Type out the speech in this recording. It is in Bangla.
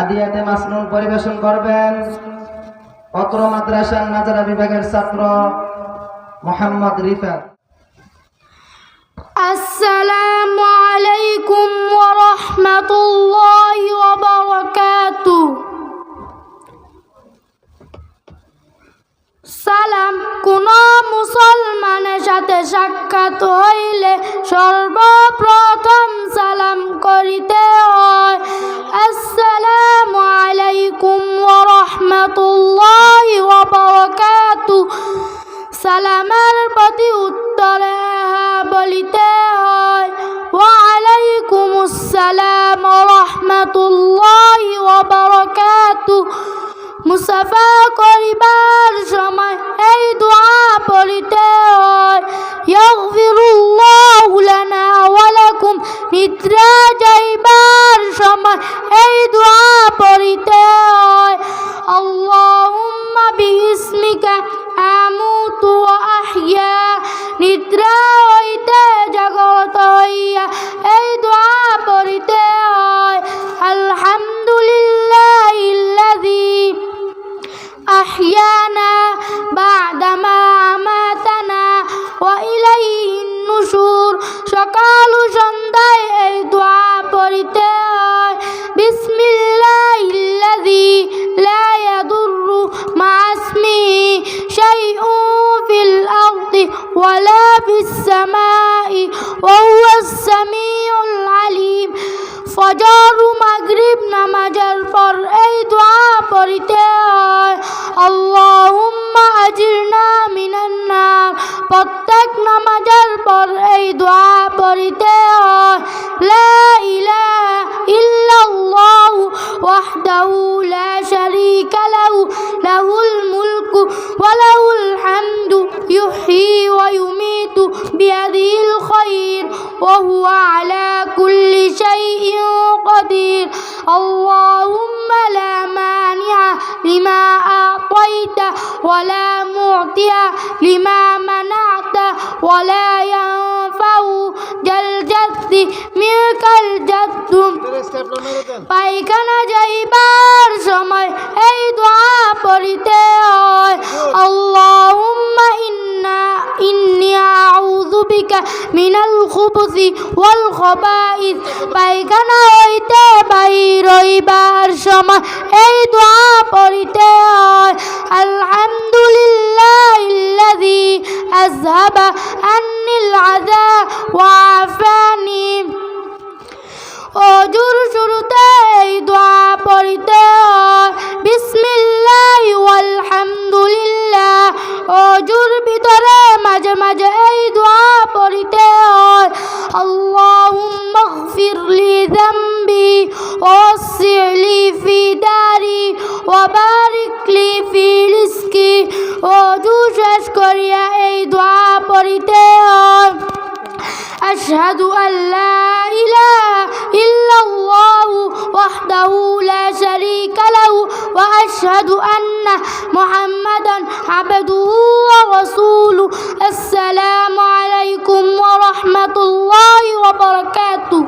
আদিয়াতে মাসনুন পরিবেশন করবেন অত্র মাদ্রাসার নাজারা বিভাগের ছাত্র মোহাম্মদ রিফাত। আসসালামু আলাইকুম ওয়া রাহমাতুল্লাহি ওয়া বারাকাতুহু। সালাম কোন মুসলমানের সাথে সাক্ষাৎ হইলে সর্বপ্রথম সালাম করিতে হয় আসসালামু আলাইকুম ওয়া রাহমাতুল্লাহি ওয়া বারাকাতুহু। সালামের প্রতি উত্তরে বলিতে হয় ওয়া আলাইকুমুস সালাম ওয়া রাহমাতুল্লাহি ওয়া বারাকাতুহু। মুসাফা করিবার সময় এই দোয়া পড়িতে হয় ইয়াগফিরুল্লাহু লানা ওয়া লাকুম। নিদ্রা যাইবার সময় এই দোয়া পড়িতে হয় আল্লাহুম্মা বিইসমিকা আমুতু ওয়া আহইয়া। নিদ্রা হইতে জাগ্রত হইয়া এই দোয়া পড়িতে হয় আলহামদুলিল্লাহিল্লাযী أحيانا بعدما أماتنا وإليه النشور। সকাল ও সন্ধ্যায় এই দোয়া পড়িতে হয় বিসমিল্লাহিল্লাযী লা ইয়াদুররু মা ইসমিহি শাইউন ফিল আরদি ওয়ালা ফিস সামাই ওয়া হুয়াস সামিউল আলিম। ফজর ও মাগরিব নামাজের পর এই দোয়া পড়িতে হয় আল্লাহুম্মা আজিরনা মিনান নার। প্রত্যেক নামাজের পর এই দোয়া পড়িতে হয় লা ইলাহা ইল্লাল্লাহু ওয়াহদাহু লা শারীকা লাহু লাহুল মুলকু ওয়া লাহুল হামদু ইউহয়ী ওয়া ইউমীতু বিয়াদিহিল খায়র ওয়া হুয়া আলা কুল্লি শাইইন قدير اللهم لا مانع لما أعطيت ولا معطي لما منعت ولا ينفع ذا الجد منك الجد। পায়খানা যাইবার সময় এই দোয়া পড়িতে হয় আল্লাহুম্মা ইন্নী আউযু বিকা মিনাল খুবুসি ওয়াল খাবাইস। পায়খানা হইতে বাহির হইবার সময় এই দোয়া পড়িতে হয় আলহামদুলিল্লাহিল্লাযী আযহাবা আন্নিল আযা ওয়া আফানি। ওযুর শুরুতে এই দোয়া পড়িতে হয় বিসমিল্লাহি ওয়াল হামদুলিল্লাহ। ওযুর ভিতরে মাঝে মাঝে এই দোয়া পড়িতে হয় আল্লাহুম্মা ইগফির লি যামবি ওয়াসি' লি ফি দারি ওয়া বারিক লি ফি রিজকি। ওযু শেষ করিয়া এই দোয়া পড়িতে হয় আশহাদু আল্লা ইলাহা ইল্লাল্লাহু ওয়াহদাহু লা শারীকা লাহু ওয়া আশহাদু আন্না মুহাম্মাদান আবদুহু ওয়া রাসূলুহু। আসসালামু আলাইকুম ওয়া রাহমাতুল্লাহি ওয়া বারাকাতুহু।